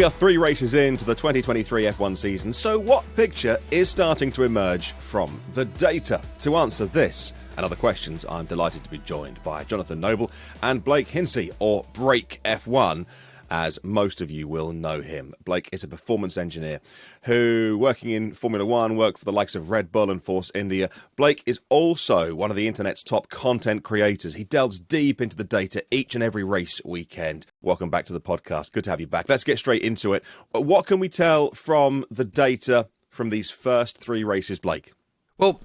We are 3 races into the 2023 F1 season, so what picture is starting to emerge from the data? To answer this and other questions, I'm delighted to be joined by Jonathan Noble and Blake Hinsey, or Break F1, as most of you will know him. Blake is a performance engineer who, working in Formula One, worked for the likes of Red Bull and Force India. Blake is also one of the internet's top content creators. He delves deep into the data each and every race weekend. Welcome back to the podcast. Good to have you back. Let's get straight into it. What can we tell from the data from these first 3 races, Blake? Well,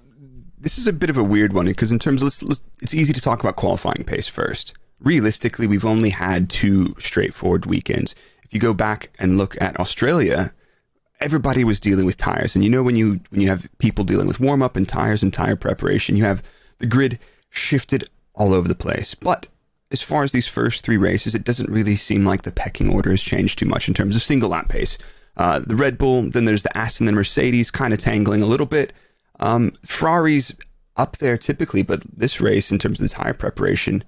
this is a bit of a weird one because in terms of, it's easy to talk about qualifying pace first. Realistically, we've only had 2 straightforward weekends. If you go back and look at Australia, everybody was dealing with tires. And you know, when you have people dealing with warm-up and tires and tire preparation, you have the grid shifted all over the place. But as far as these first 3 races, it doesn't really seem like the pecking order has changed too much in terms of single lap pace. The Red Bull, then there's the Aston, then Mercedes, kind of tangling a little bit. Ferrari's up there typically, but this race, in terms of the tire preparation,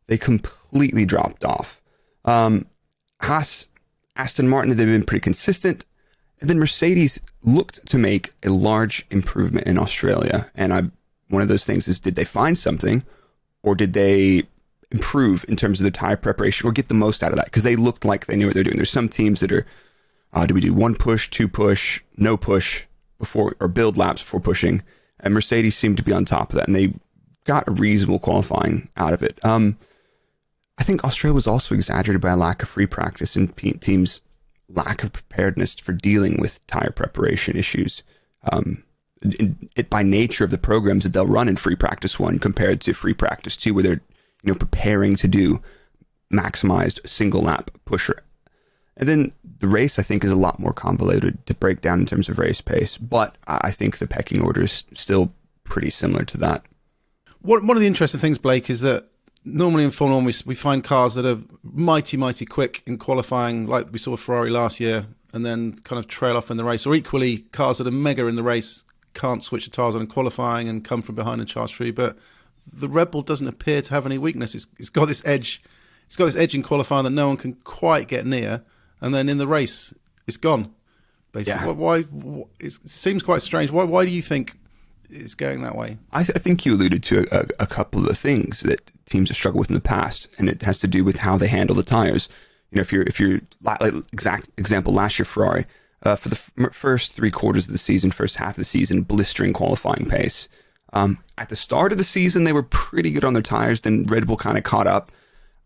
they completely dropped off. Haas, Aston Martin, they've been pretty consistent. And then Mercedes looked to make a large improvement in Australia. And one of those things is, did they find something, or did they improve in terms of the tire preparation, or get the most out of that? Because they looked like they knew what they're doing. There's some teams that are, do we do 1 push, 2 push, no push before, or build laps before pushing? And Mercedes seemed to be on top of that, and they got a reasonable qualifying out of it. I think Australia was also exaggerated by a lack of free practice and teams' lack of preparedness for dealing with tire preparation issues. By nature of the programs that they'll run in free practice 1 compared to free practice 2, where they're preparing to do maximized single lap pusher. And then the race, I think, is a lot more convoluted to break down in terms of race pace, but I think the pecking order is still pretty similar to that. One of the interesting things, Blake, is that normally in Formula 1 we find cars that are mighty quick in qualifying, like we saw Ferrari last year, and then kind of trail off in the race. Or equally, cars that are mega in the race can't switch the tyres on in qualifying and come from behind and charge through. But the Red Bull doesn't appear to have any weakness. It's got this edge. It's got this edge in qualifying that no one can quite get near, and then in the race, it's gone. Basically, yeah. Why it seems quite strange. Why do you think it's going that way? I think you alluded to a couple of the things that teams have struggled with in the past, and it has to do with how they handle the tires. If you're like example, last year Ferrari, for the first 3 quarters of the season, first half of the season, blistering qualifying pace. At the start of the season, they were pretty good on their tires. Then Red Bull kind of caught up,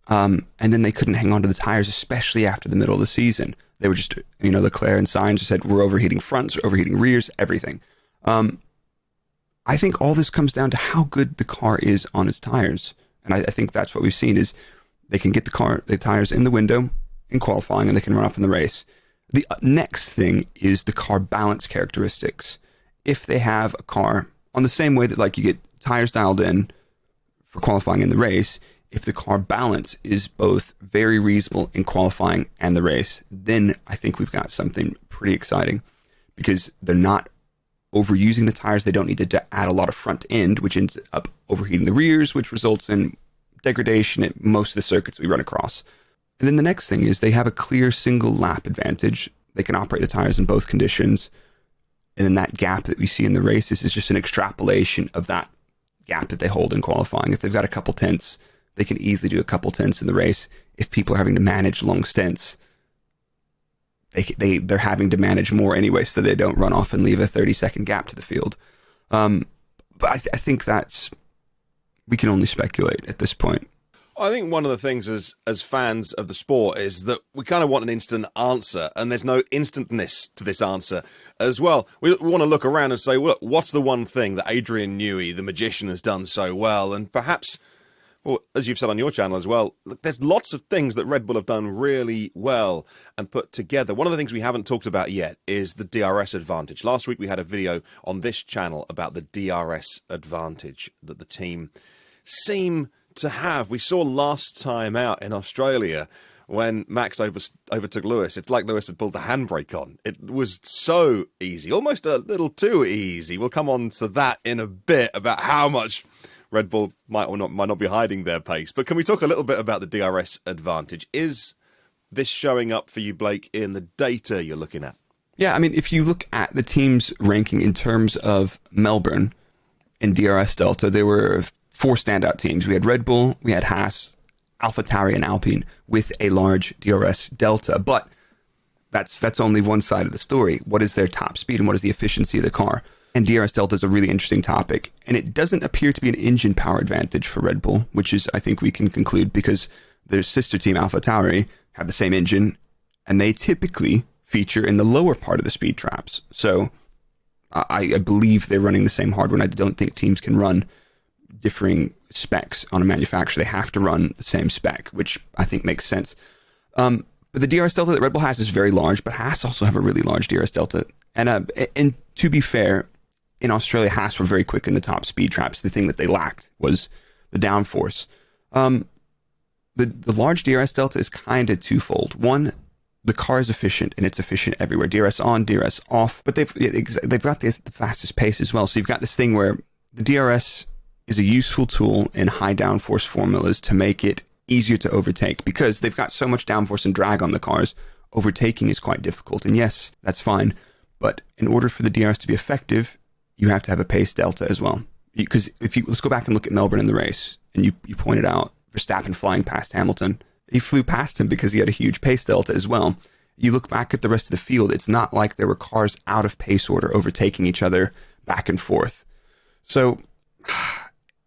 and then they couldn't hang on to the tires, especially after the middle of the season. They were just, Leclerc and Sainz said, we're overheating fronts, we're overheating rears, everything. I think all this comes down to how good the car is on its tires. And I think that's what we've seen is they can get the tires in the window in qualifying, and they can run off in the race. The next thing is the car balance characteristics. If they have a car on the same way that like you get tires dialed in for qualifying in the race, if the car balance is both very reasonable in qualifying and the race, then I think we've got something pretty exciting, because they're not overusing the tires. They don't need to add a lot of front end, which ends up overheating the rears, which results in degradation at most of the circuits we run across. And then the next thing is they have a clear single lap advantage. They can operate the tires in both conditions. And then that gap that we see in the races is just an extrapolation of that gap that they hold in qualifying. If they've got a couple tenths, they can easily do a couple tenths in the race. If people are having to manage long stints, they're having to manage more anyway, so they don't run off and leave a 30-second gap to the field. But I think we can only speculate at this point. I think one of the things as fans of the sport is that we kind of want an instant answer, and there's no instantness to this answer as well. We want to look around and say, well, what's the one thing that Adrian Newey, the magician, has done so well? And perhaps, well, as you've said on your channel as well, look, there's lots of things that Red Bull have done really well and put together. One of the things we haven't talked about yet is the DRS advantage. Last week we had a video on this channel about the DRS advantage that the team seem to have. We saw last time out in Australia when Max overtook Lewis. It's like Lewis had pulled the handbrake on. It was so easy, almost a little too easy. We'll come on to that in a bit about how much Red Bull might not be hiding their pace. But can we talk a little bit about the DRS advantage? Is this showing up for you, Blake, in the data you're looking at? Yeah, I mean, if you look at the team's ranking in terms of Melbourne in DRS Delta, there were 4 standout teams. We had Red Bull, we had Haas, AlphaTauri, and Alpine with a large DRS Delta. But that's only one side of the story. What is their top speed and what is the efficiency of the car? And DRS Delta is a really interesting topic. And it doesn't appear to be an engine power advantage for Red Bull, which is, I think we can conclude, because their sister team, AlphaTauri, have the same engine, and they typically feature in the lower part of the speed traps. So I believe they're running the same hardware, and I don't think teams can run differing specs on a manufacturer. They have to run the same spec, which I think makes sense. But the DRS Delta that Red Bull has is very large, but Haas also have a really large DRS Delta. And to be fair, in Australia, Haas were very quick in the top speed traps. The thing that they lacked was the downforce. The large DRS Delta is kind of twofold. One, the car is efficient, and it's efficient everywhere. DRS on, DRS off. But they've got the fastest pace as well. So you've got this thing where the DRS is a useful tool in high downforce formulas to make it easier to overtake, because they've got so much downforce and drag on the cars. Overtaking is quite difficult. And yes, that's fine. But in order for the DRS to be effective, you have to have a pace delta as well. Because let's go back and look at Melbourne in the race, and you pointed out Verstappen flying past Hamilton. He flew past him because he had a huge pace delta as well. You look back at the rest of the field, it's not like there were cars out of pace order overtaking each other back and forth. So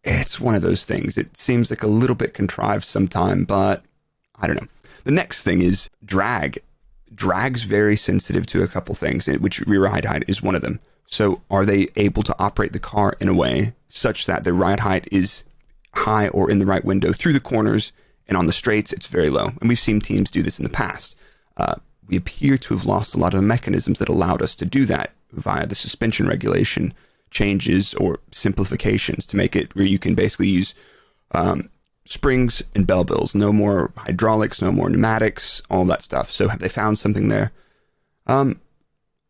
it's one of those things. It seems like a little bit contrived sometime, but I don't know. The next thing is drag. Drag's very sensitive to a couple things, which rear ride height is one of them. So are they able to operate the car in a way such that the ride height is high or in the right window through the corners, and on the straights it's very low? And we've seen teams do this in the past. We appear to have lost a lot of the mechanisms that allowed us to do that via the suspension regulation changes or simplifications to make it where you can basically use springs and bell bills. No more hydraulics, no more pneumatics, all that stuff. So have they found something there? And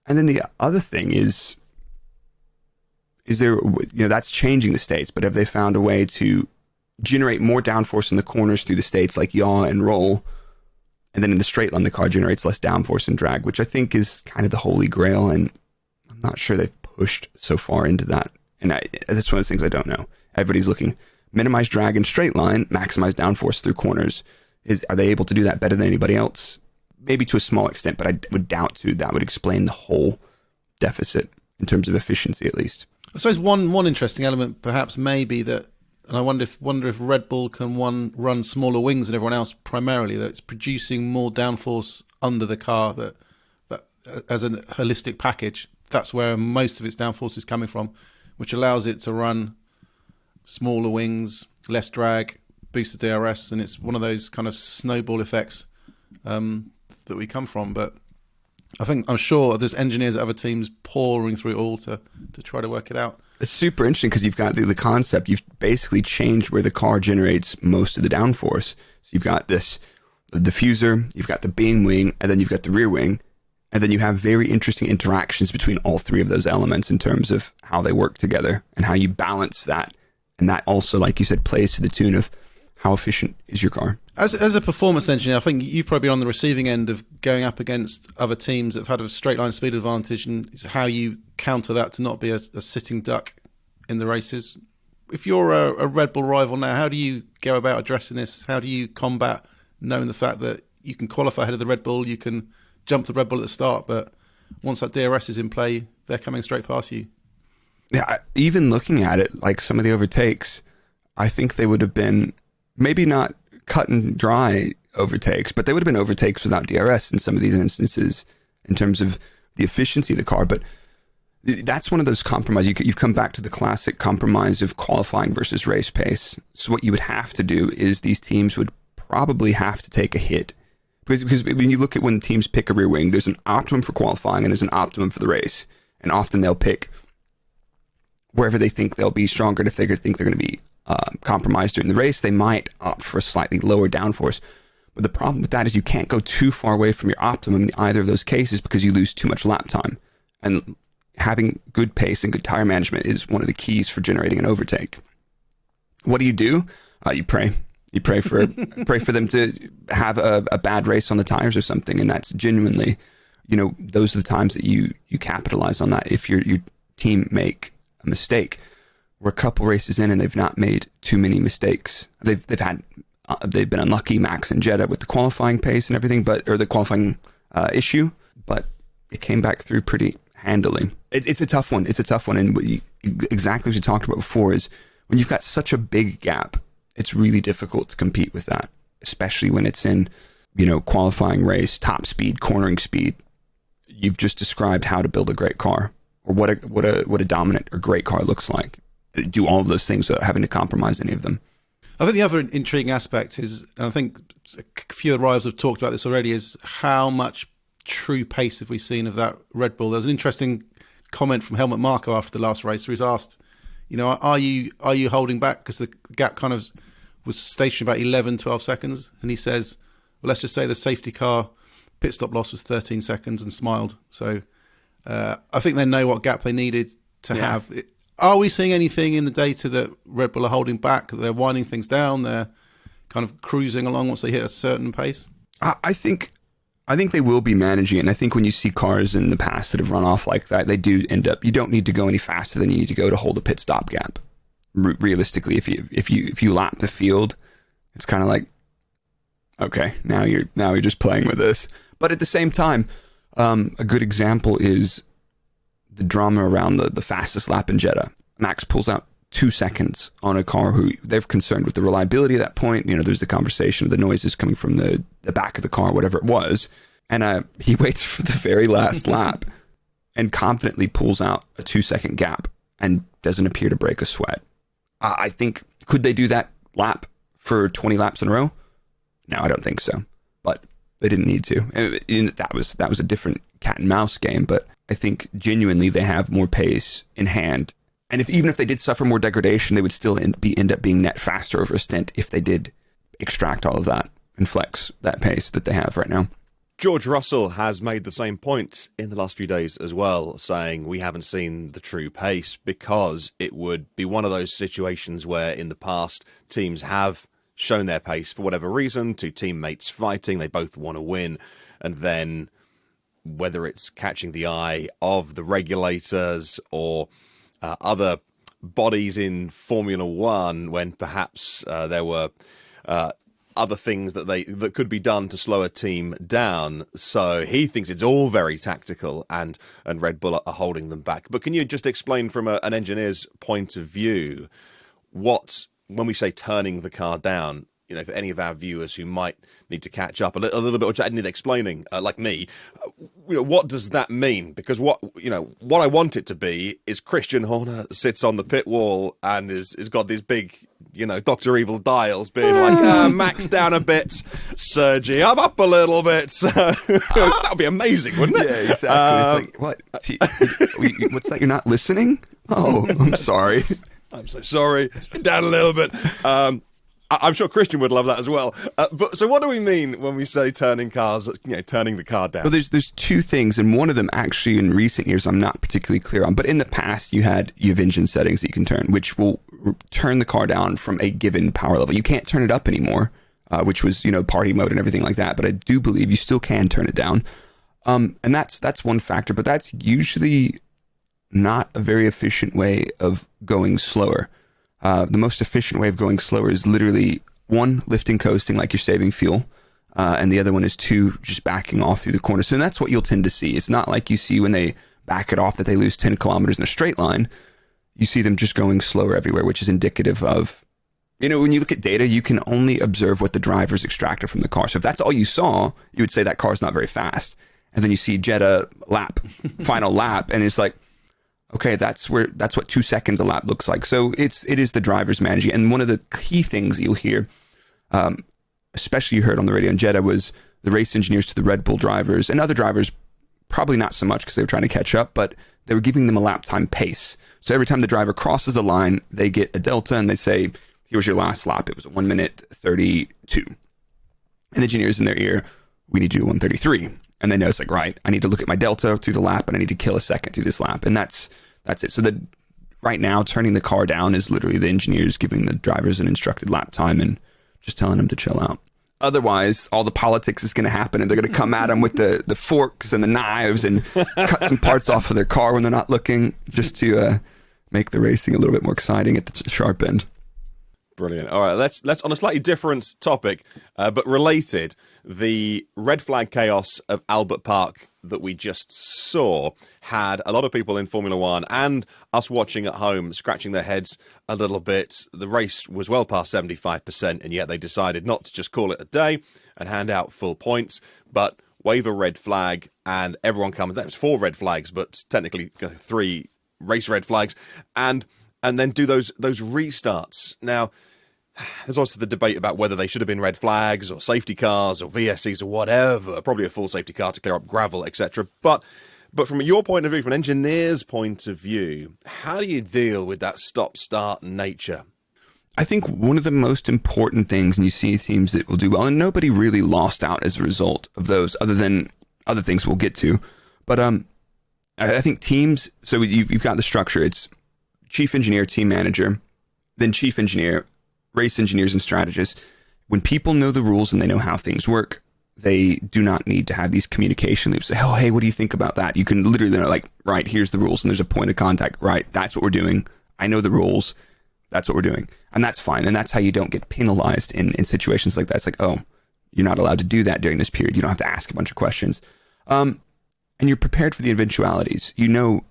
then the other thing is there, that's changing the states, but have they found a way to generate more downforce in the corners through the states like yaw and roll, and then in the straight line the car generates less downforce and drag, which I think is kind of the holy grail, and I'm not sure they've pushed so far into that. And that's one of the things I don't know. Everybody's looking minimize drag in straight line, maximize downforce through corners. Are they able to do that better than anybody else? Maybe to a small extent, but I would doubt that would explain the whole deficit in terms of efficiency, at least. I suppose one interesting element perhaps may be that, and I wonder if Red Bull can run smaller wings than everyone else, primarily that it's producing more downforce under the car, that as a holistic package, that's where most of its downforce is coming from, which allows it to run smaller wings, less drag, boost the DRS, and it's one of those kind of snowball effects that we come from. But I'm sure there's engineers at other teams pouring through it all to try to work it out. It's super interesting because you've got the concept. You've basically changed where the car generates most of the downforce. So you've got the diffuser, you've got the beam wing, and then you've got the rear wing. And then you have very interesting interactions between all three of those elements in terms of how they work together and how you balance that. And that also, like you said, plays to the tune of how efficient is your car. As a performance engineer, I think you've probably been on the receiving end of going up against other teams that have had a straight line speed advantage, and how you counter that to not be a sitting duck in the races. If you're a Red Bull rival now, how do you go about addressing this? How do you combat knowing the fact that you can qualify ahead of the Red Bull, you can jump the Red Bull at the start, but once that DRS is in play, they're coming straight past you? Yeah, even looking at it, like some of the overtakes, I think they would have been maybe not cut and dry overtakes, but they would have been overtakes without DRS in some of these instances in terms of the efficiency of the car. But that's one of those compromises. You come back to the classic compromise of qualifying versus race pace. So what you would have to do is these teams would probably have to take a hit. Because when you look at when teams pick a rear wing, there's an optimum for qualifying and there's an optimum for the race. And often they'll pick wherever they think they'll be stronger. And if they think they're going to be compromised during the race, they might opt for a slightly lower downforce. But the problem with that is you can't go too far away from your optimum in either of those cases because you lose too much lap time. And having good pace and good tire management is one of the keys for generating an overtake. What do? You pray. You pray for them to have a bad race on the tires or something, and that's genuinely, those are the times that you capitalize on that. If your team make a mistake, we're a couple races in and they've not made too many mistakes. They've been unlucky, Max and Jeddah, with the qualifying pace and everything, or the qualifying issue, but it came back through pretty handily. It's a tough one. And exactly as we talked about before is when you've got such a big gap, it's really difficult to compete with that, especially when it's in, qualifying race, top speed, cornering speed. You've just described how to build a great car, or what a dominant or great car looks like. Do all of those things without having to compromise any of them. I think the other intriguing aspect is, and I think a few of the rivals have talked about this already, is how much true pace have we seen of that Red Bull. There was an interesting comment from Helmut Marko after the last race where he's asked, are you holding back? Because the gap kind of was stationary about 11, 12 seconds. And he says, well, let's just say the safety car pit stop loss was 13 seconds, and smiled. So I think they know what gap they needed to have. Are we seeing anything in the data that Red Bull are holding back? They're winding things down. They're kind of cruising along once they hit a certain pace. I think they will be managing it. And I think when you see cars in the past that have run off like that, they do end up. You don't need to go any faster than you need to go to hold a pit stop gap. Realistically, if you lap the field, it's kind of like, okay, now you're just playing with this. But at the same time, a good example is the drama around the fastest lap in Jeddah. Max pulls out 2 seconds on a car who they're concerned with the reliability at that point. There's the conversation of the noises coming from the back of the car, whatever it was. And he waits for the very last lap and confidently pulls out a 2-second gap and doesn't appear to break a sweat. I think, could they do that lap for 20 laps in a row? No, I don't think so. But they didn't need to. And that was a different cat and mouse game, but I think genuinely they have more pace in hand. And even if they did suffer more degradation, they would still end up being net faster over a stint if they did extract all of that and flex that pace that they have right now. George Russell has made the same point in the last few days as well, saying we haven't seen the true pace because it would be one of those situations where in the past teams have shown their pace for whatever reason, two teammates fighting, they both want to win, and then whether it's catching the eye of the regulators or other bodies in Formula One, when perhaps there were other things that could be done to slow a team down. So he thinks it's all very tactical, and Red Bull are holding them back. But can you just explain from an engineer's point of view when we say turning the car down, for any of our viewers who might need to catch up a little bit, or need explaining, like me, what does that mean? Because what I want it to be is Christian Horner sits on the pit wall and is got these big, Dr. Evil dials being like, Max down a bit, Sergi, I'm up a little bit. That would be amazing, wouldn't it? Yeah, exactly. It's like, what? What's that? You're not listening? Oh, I'm sorry. I'm so sorry. Down a little bit. I'm sure Christian would love that as well. But so what do we mean when we say turning the car down? Well, there's two things, and one of them actually in recent years I'm not particularly clear on. But in the past, you have engine settings that you can turn, which will turn the car down from a given power level. You can't turn it up anymore, which was party mode and everything like that. But I do believe you still can turn it down, and that's one factor. But that's usually not a very efficient way of going slower. The most efficient way of going slower is literally one, lifting coasting like you're saving fuel, and the other one is two, just backing off through the corner. So that's what you'll tend to see. It's not like you see when they back it off that they lose 10 kilometers in a straight line. You see them just going slower everywhere, which is indicative of, when you look at data, you can only observe what the driver's extracted from the car. So if that's all you saw, you would say that car's not very fast. And then you see Jeddah final lap, and it's like, okay, that's what 2 seconds a lap looks like. So it is the drivers managing. And one of the key things you'll hear, especially you heard on the radio in Jeddah, was the race engineers to the Red Bull drivers and other drivers, probably not so much because they were trying to catch up, but they were giving them a lap time pace. So every time the driver crosses the line, they get a delta and they say, here's your last lap. It was 1 minute 32. And the engineers in their ear, we need you to 133. And they know it's like, right, I need to look at my delta through the lap and I need to kill a second through this lap. And that's it. So right now, turning the car down is literally the engineers giving the drivers an instructed lap time. And just telling them to chill out. Otherwise, all the politics is going to happen, and they're going to come at them with the forks and the knives and cut some parts off of their car when they're not looking, just to make the racing a little bit more exciting at the sharp end. Brilliant. All right, let's on a slightly different topic, but related. The red flag chaos of Albert Park that we just saw had a lot of people in Formula One and us watching at home scratching their heads a little bit. The race was well past 75%, and yet they decided not to just call it a day and hand out full points, but wave a red flag, and everyone comes. That was 4 red flags, but technically 3 race red flags, and then do those restarts. Now, there's also the debate about whether they should have been red flags or safety cars or VSCs or whatever, probably a full safety car to clear up gravel, etc. But from your point of view, from an engineer's point of view, how do you deal with that stop-start nature? I think one of the most important things, and you see teams that will do well, and nobody really lost out as a result of those, other than other things we'll get to. But I think teams, so you've got the structure. It's chief engineer, team manager, then chief engineer, race engineers and strategists. When people know the rules and they know how things work, they do not need to have these communication loops. Oh, hey, what do you think about that? You can literally know, like, right, here's the rules, and there's a point of contact. Right, that's what we're doing. I know the rules. That's what we're doing. And that's fine. And that's how you don't get penalized in situations like that. It's like, oh, you're not allowed to do that during this period. You don't have to ask a bunch of questions. And you're prepared for the eventualities. You know,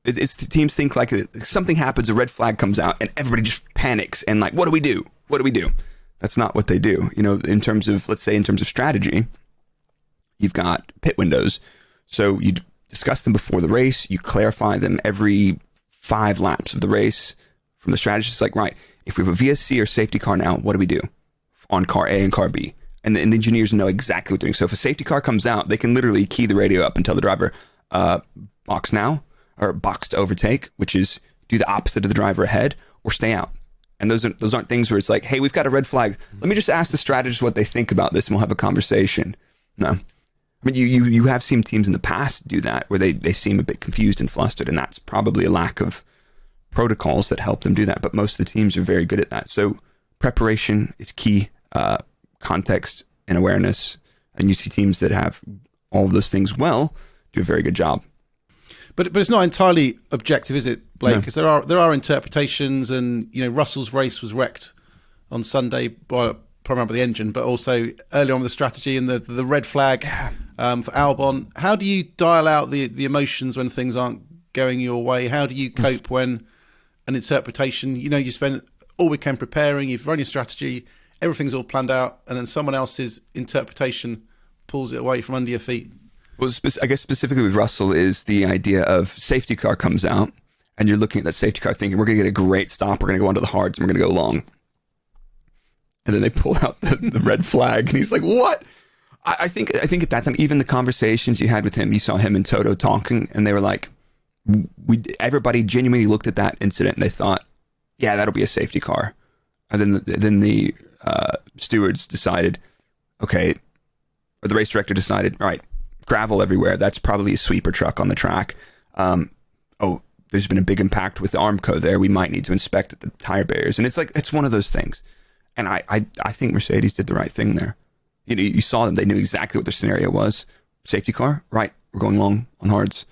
it's the teams think like something happens, a red flag comes out, and everybody just panics and like, what do we do? What do we do? That's not what they do. You know, in terms of strategy, you've got pit windows. So you discuss them before the race. You clarify them every 5 laps of the race. From the strategist, like, right, if we have a VSC or safety car now, what do we do on car A and car B? And the engineers know exactly what they're doing. So if a safety car comes out, they can literally key the radio up and tell the driver, box now, or box to overtake, which is do the opposite of the driver ahead or stay out. And those aren't things where it's like, hey, we've got a red flag. Let me just ask the strategist what they think about this and we'll have a conversation. No. I mean, you have seen teams in the past do that where they seem a bit confused and flustered, and that's probably a lack of protocols that help them do that. But most of the teams are very good at that. So preparation is key, context and awareness. And you see teams that have all of those things well do a very good job. But it's not entirely objective, is it, Blake? Because there are interpretations, and you know, Russell's race was wrecked on Sunday by primarily the engine, but also earlier on with the strategy and the red flag for Albon. How do you dial out the emotions when things aren't going your way? How do you cope when an interpretation, you know, you spend all weekend preparing, you've run your strategy, everything's all planned out, and then someone else's interpretation pulls it away from under your feet? Well, I guess specifically with Russell is the idea of safety car comes out and you're looking at that safety car thinking, we're going to get a great stop. We're going to go onto the hards and we're going to go long. And then they pull out the red flag and he's like, what? I think at that time, even the conversations you had with him, you saw him and Toto talking and they were like, everybody genuinely looked at that incident and they thought, yeah, that'll be a safety car. And then the stewards decided, okay, or the race director decided, all right, gravel everywhere. That's probably a sweeper truck on the track. There's been a big impact with the Armco there. We might need to inspect the tire barriers. And it's like, it's one of those things. And I think Mercedes did the right thing there. You know, you saw them. They knew exactly what their scenario was. Safety car, right? We're going long on hards.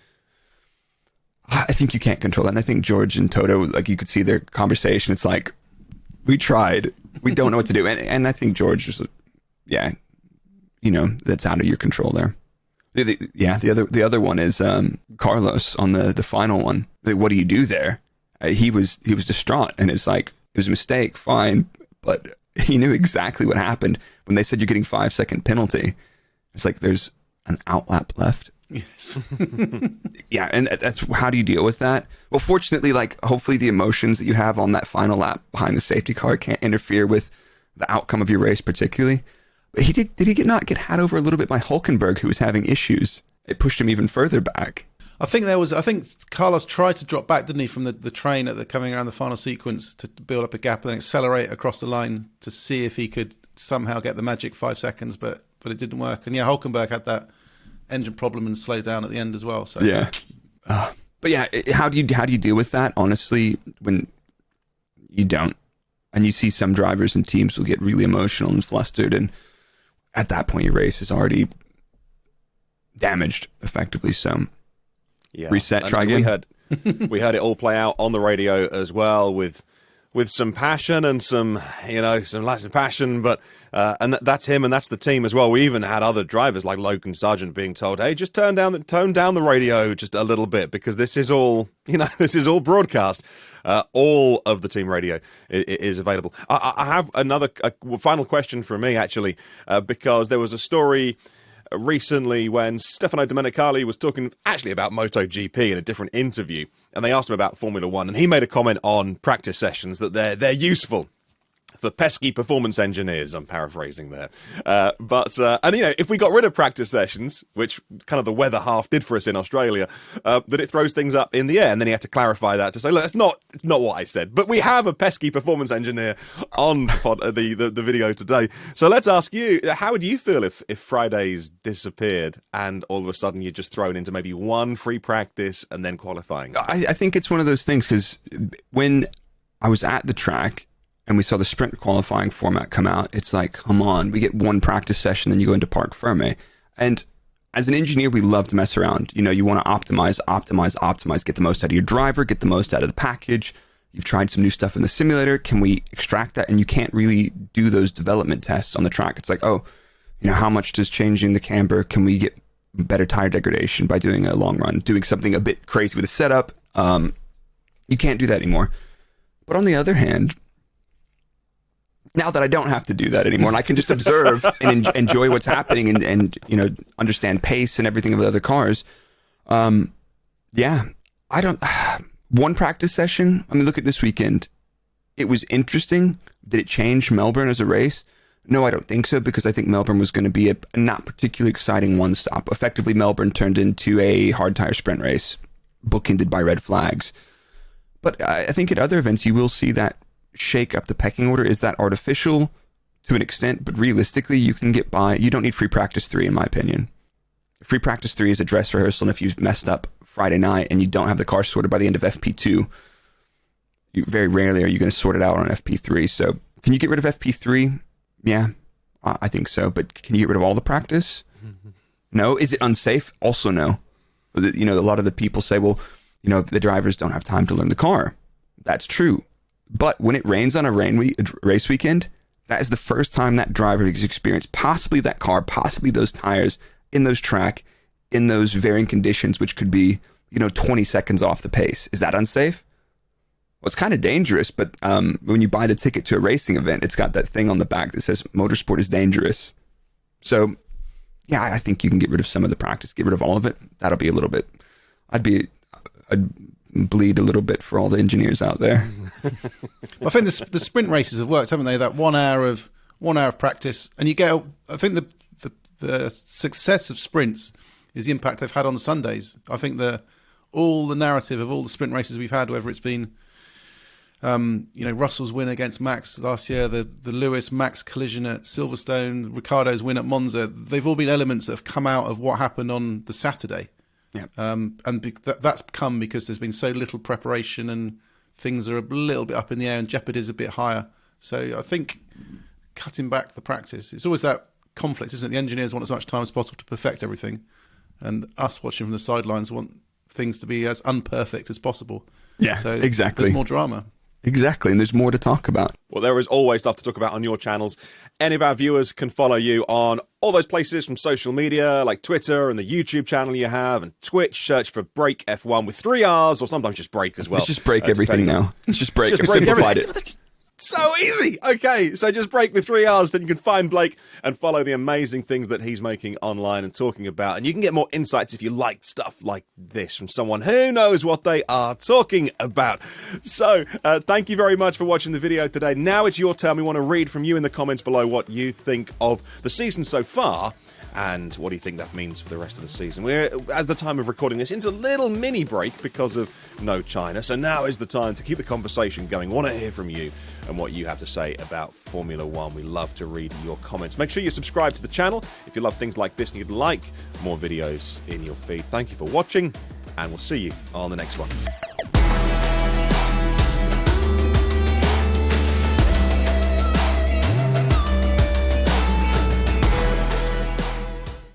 I think you can't control that. And I think George and Toto, like you could see their conversation. It's like, we tried. We don't know what to do. And I think George was, yeah, you know, that's out of your control there. The other one is Carlos on the final one. Like, what do you do there? He was distraught, and it's like, it was a mistake, fine, but he knew exactly what happened when they said you're getting 5-second penalty. It's like there's an outlap left. Yes. Yeah, and that's how do you deal with that? Well, fortunately, like hopefully the emotions that you have on that final lap behind the safety car can't interfere with the outcome of your race, particularly. But did he not get had over a little bit by Hülkenberg, who was having issues? It pushed him even further back. I think Carlos tried to drop back, didn't he, from the train at the coming around the final sequence to build up a gap and then accelerate across the line to see if he could somehow get the magic 5 seconds, but it didn't work. And yeah, Hülkenberg had that engine problem and slowed down at the end as well. So yeah, but yeah, how do you deal with that? Honestly, when you don't. And you see some drivers and teams will get really emotional and flustered, and at that point your race is already damaged effectively. So reset, try again. We heard it all play out on the radio as well, with some passion and some lots of passion, but and that's him and that's the team as well. We even had other drivers like Logan Sargent being told, "Hey, just tone down the radio just a little bit, because this is all broadcast." All of the team radio is available. I have a final question for me, actually, because there was a story recently when Stefano Domenicali was talking actually about MotoGP in a different interview, and they asked him about Formula One, and he made a comment on practice sessions that they're useful for pesky performance engineers. I'm paraphrasing there. But if we got rid of practice sessions, which kind of the weather half did for us in Australia, that it throws things up in the air. And then he had to clarify that to say, look, it's not what I said. But we have a pesky performance engineer on the video today. So let's ask you, how would you feel if Fridays disappeared and all of a sudden you're just thrown into maybe one free practice and then qualifying? I think it's one of those things, because when I was at the track and we saw the sprint qualifying format come out, it's like, come on, we get one practice session, then you go into Parc Ferme. And as an engineer, we love to mess around. You want to optimize, get the most out of your driver, get the most out of the package. You've tried some new stuff in the simulator. Can we extract that? And you can't really do those development tests on the track. It's like, how much does changing the camber, can we get better tire degradation by doing a long run, doing something a bit crazy with the setup? You can't do that anymore. But on the other hand, now that I don't have to do that anymore, and I can just observe and enjoy what's happening and understand pace and everything of the other cars. One practice session. I mean, look at this weekend. It was interesting. Did it change Melbourne as a race? No, I don't think so, because I think Melbourne was going to be a not particularly exciting one stop. Effectively, Melbourne turned into a hard tire sprint race, bookended by red flags. But I think at other events, you will see that shake up the pecking order. Is that artificial to an extent? But realistically, you can get by. You don't need free practice 3, in my opinion. Free practice 3 is a dress rehearsal, and if you've messed up Friday night and you don't have the car sorted by the end of FP2, very rarely are you going to sort it out on FP3. So can you get rid of FP3? Yeah, I think so. But can you get rid of all the practice? No. Is it unsafe? Also no. A lot of the people say, well, the drivers don't have time to learn the car. That's true. But when it rains on a race weekend, that is the first time that driver has experienced possibly that car, possibly those tires in those track, in those varying conditions, which could be, 20 seconds off the pace. Is that unsafe? Well, it's kind of dangerous, but when you buy the ticket to a racing event, it's got that thing on the back that says motorsport is dangerous. So, yeah, I think you can get rid of some of the practice, get rid of all of it. That'll be a little bit, I'd bleed a little bit for all the engineers out there. I think the sprint races have worked, haven't they? That 1 hour of practice, and you get. I think the success of sprints is the impact they've had on the Sundays. I think all the narrative of all the sprint races we've had, whether it's been, Russell's win against Max last year, the Lewis Max collision at Silverstone, Ricciardo's win at Monza, they've all been elements that have come out of what happened on the Saturday. Yeah. That's come because there's been so little preparation and things are a little bit up in the air and jeopardy is a bit higher. So I think cutting back the practice, it's always that conflict, isn't it? The engineers want as much time as possible to perfect everything, and us watching from the sidelines want things to be as unperfect as possible. Yeah, so exactly. There's more drama. Exactly, and there's more to talk about. Well, there is always stuff to talk about on your channels. Any of our viewers can follow you on all those places from social media, like Twitter and the YouTube channel you have, and Twitch. Search for Break F1 with 3 R's, or sometimes just Break as well. Let's just break everything now. Let's just break. Just break everything. So easy. Okay, so just Break with 3 R's, then you can find Blake and follow the amazing things that he's making online and talking about. And you can get more insights if you like stuff like this from someone who knows what they are talking about. So thank you very much for watching the video today. Now it's your turn. We want to read from you in the comments below what you think of the season so far. And what do you think that means for the rest of the season? We're, at the time of recording this, into a little mini break because of no China. So now is the time to keep the conversation going. We want to hear from you and what you have to say about Formula One. We love to read your comments. Make sure you subscribe to the channel if you love things like this and you'd like more videos in your feed. Thank you for watching, and we'll see you on the next one.